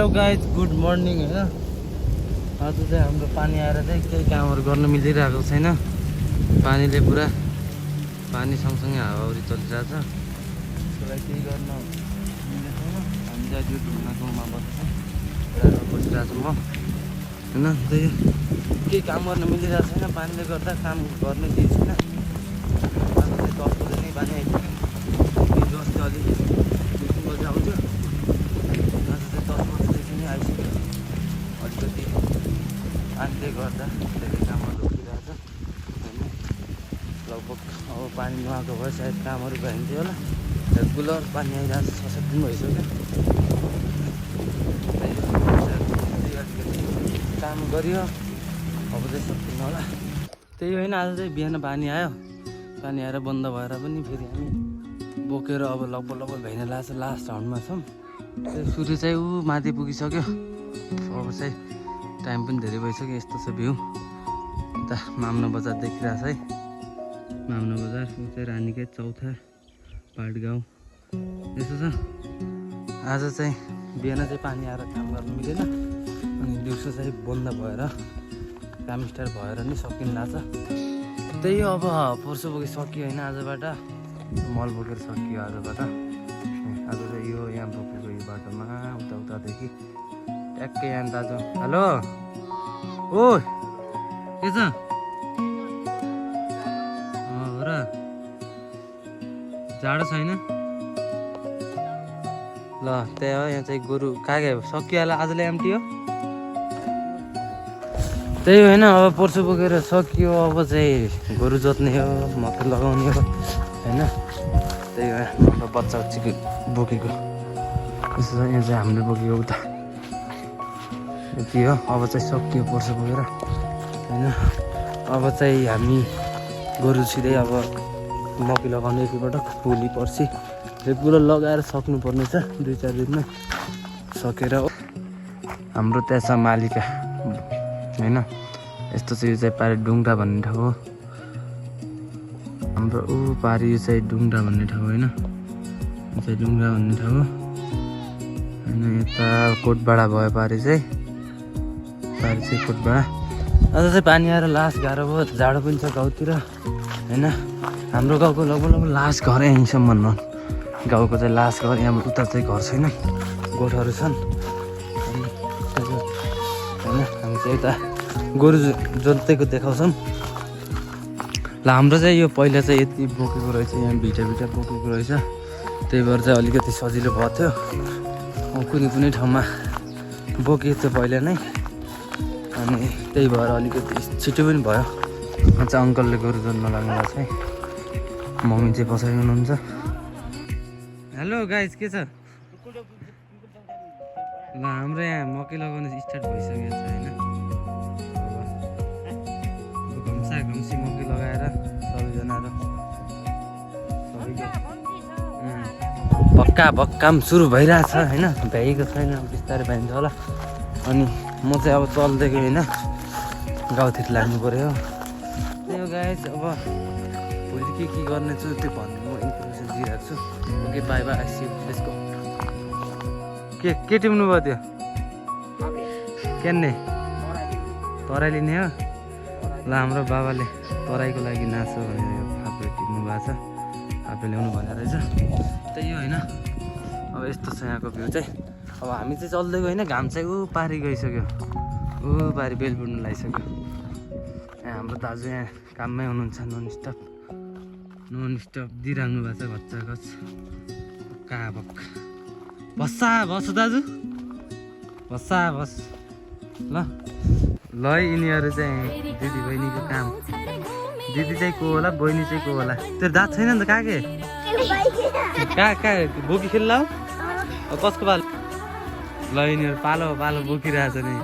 Hello guys, good morning होइन। आज चाहिँ हाम्रो पानी आएर चाहिँ केही कामहरू गर्न मिलिरहेको छैन। पानीले पुरा पानी सँगसँगै हावाहुरी चलिरहेछ। त्यसको लागि केही गर्न मिलेको छैन। हामी चाहिँ त्यो ढुङ्गा गाउँमा बस्छौँ, बसिरहेको छु म होइन। त्यही केही काम गर्न मिलिरहेको छैन, पानीले गर्दा काम गर्ने केही छैन। आज चाहिँ 10 बजे नै पानी आइपुग्यो। हिजो अस्ति अलि 2-3 बजी आउँथ्यो, आज चाहिँ 10 बजीदेखि नै आइसक्यो। अलिकति पानीले गर्दा धेरै कामहरू रोकिरहेछ होइन। लगभग अब पानी नआएको भए सायद कामहरू भइन्थ्यो होला। रेगुलर पानी आइरहेको छ, 6-7 दिन भइसक्यो। अलिकति काम गरियो, अब चाहिँ सक्दैन होला। त्यही होइन, आज चाहिँ बिहान पानी आयो। पानी आएर बन्द भएर पनि फेरि हामी बोकेर अब लगभग भ्याइन लाग्छ। लास्ट राउन्डमा छौँ। सूर्य चाहिँ ऊ माथि पुगिसक्यो। अब चाहिँ टाइम पनि धेरै भइसक्यो। यस्तो छ भ्यू। यता मामना बजार देखिरहेछ है। मामना बजार ऊ चाहिँ रानीकै चौथा पार्ट गाउँ यस्तो छ। आज चाहिँ बिहान चाहिँ पानी आएर काम गर्नु मिलेन, अनि दिउँसो चाहिँ बन्द भएर काम स्टार्ट भएर नि सकिन लाग्छ। त्यही हो, अब पर्सो बोकी सकियो होइन। आजबाट मल बोकेर सकियो आजबाट। आज चाहिँ यो यहाँ बोकेको यो बाटोमा उतादेखि ट्याक्कै यहाँ दाजु। हेलो ओ के छ हो र? जाडो छैन ल? त्यही हो, यहाँ चाहिँ गोरु कागे सकियो होला। आजले एम्टी हो। त्यही होइन, अब पर्सो बोकेर सकियो। अब चाहिँ गोरु जोत्ने हो, मकै लगाउने हो होइन। त्यही हो, हाम्रो बच्चा बोकेको यस्तो छ। यहाँ चाहिँ हामीले बोकेको उता यति हो। अब चाहिँ सकियो पर्सो बोकेर होइन। अब चाहिँ हामी गोरु सिधै अब मकै लगाउने एकपटक भोलि पर्सि रेगुलर लगाएर सक्नुपर्ने छ। 2-4 दिनमा सकेर हाम्रो त्यहाँ छ मालिका होइन। यस्तो चाहिँ यो चाहिँ पारि डुङ्गा भन्ने ठाउँ हो हाम्रो। ऊ पारि यो चाहिँ डुङ्गा भन्ने ठाउँ होइन, यो चाहिँ डुङ्गा भन्ने ठाउँ हो होइन। यता कोटबाडा भयो पारि चाहिँ कोटबाडा। आज चाहिँ पानी आएर लास्ट गाह्रो भयो। जाडो पनि छ गाउँतिर होइन। हाम्रो गाउँको लगभग लास्ट घर यहीँसम्म हो। गाउँको चाहिँ लास्ट घर यहाँ। उता चाहिँ घर छैन, गोठहरू छन् होइन। हामी चाहिँ यता गोरु जोतेको देखाउँछौँ ल। हाम्रो चाहिँ यो पहिला चाहिँ यति बोकेको रहेछ, यहाँ भिटा बोकेको रहेछ। त्यही भएर चाहिँ अलिकति सजिलो भएको थियो। कुनै ठाउँमा बोकेको थियो पहिला नै, अनि त्यही भएर अलिकति छिटो पनि भयो। चाहिँ अङ्कलले गोरु जोत्न लाग्नु भएको छ है। मम्मी चाहिँ पछाडि हुनुहुन्छ। हेलो गाइज, के छ? ल हाम्रो यहाँ मकै लगाउन स्टार्ट भइसकेको छ होइन। घम्सी मकै लगाएर सबैजनाहरू भक्काम सुरु भइरहेछ होइन। भ्याइएको छैन, बिस्तारै भइन्छ होला। अनि म चाहिँ अब चल्दैको होइन, गाउँतिर लाग्नु पऱ्यो। त्यही हो गाइज, अब भोलि के गर्ने छु त्यो भन्नु म इन्फर्मेसन दिइरहेको छु। Okay, bye bye, I see you, let's go. के टिप्नु भयो त्यो? केन्ने तराई लिने हो ल? हाम्रो बाबाले तराईको लागि नाच्छ भनेर यो फापे टिप्नु भएको छ। फापे ल्याउनु भनेर रहेछ। त्यही हो होइन। अब यस्तो छ यहाँको भ्यू चाहिँ। अब हामी चाहिँ चल्दै गयो होइन। घाम चाहिँ ऊ पारि गइसक्यो, ऊ पारि बेल बुड्नु लागिसक्यो। यहाँ हाम्रो दाजु यहाँ काममै हुनुहुन्छ। नन स्टप दिइराख्नु भएको छ घच्चाघच भक्का। बस दाजु, बस ल। यिनीहरू चाहिँ दिदी बहिनीको काम। दिदी चाहिँ को होला, बहिनी चाहिँ को होला? त्यो दाँत छैन नि त? कहाँ बोकी खेल्ला हो? कसको पालो? ल यिनीहरू पालो बोकिरहेछ नि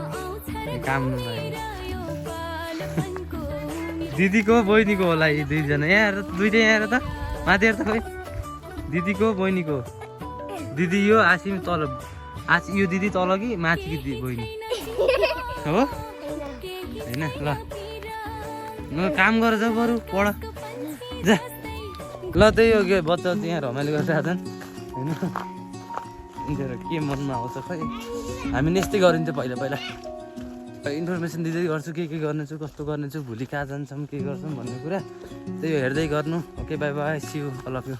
काम नभएको। दिदीको बहिनीको होला यी दुईजना। यहाँ हेर, दुइटै यहाँ हेर त, माथि हेर त खोइ। दिदीको बहिनीको। दिदी यो आसिम तल, यो दिदी तल कि माथि कि बहिनी हो होइन। ल काम गर जाऊ, बरु पढ जा ल। त्यही हो कि बच्चा चाहिँ यहाँ रमाइलो गरिरहेछन् होइन। मेरो के मनमा आउँछ खै हामी यस्तै गरिन्थ्यो पहिला पहिला इन्फर्मेसन दिँदै गर्छु के गर्नेछु कस्तो गर्नेछु भोलि कहाँ जान्छौँ के गर्छौँ भन्ने कुरा त्यही हेर्दै गर्नु okay bye bye see you all of you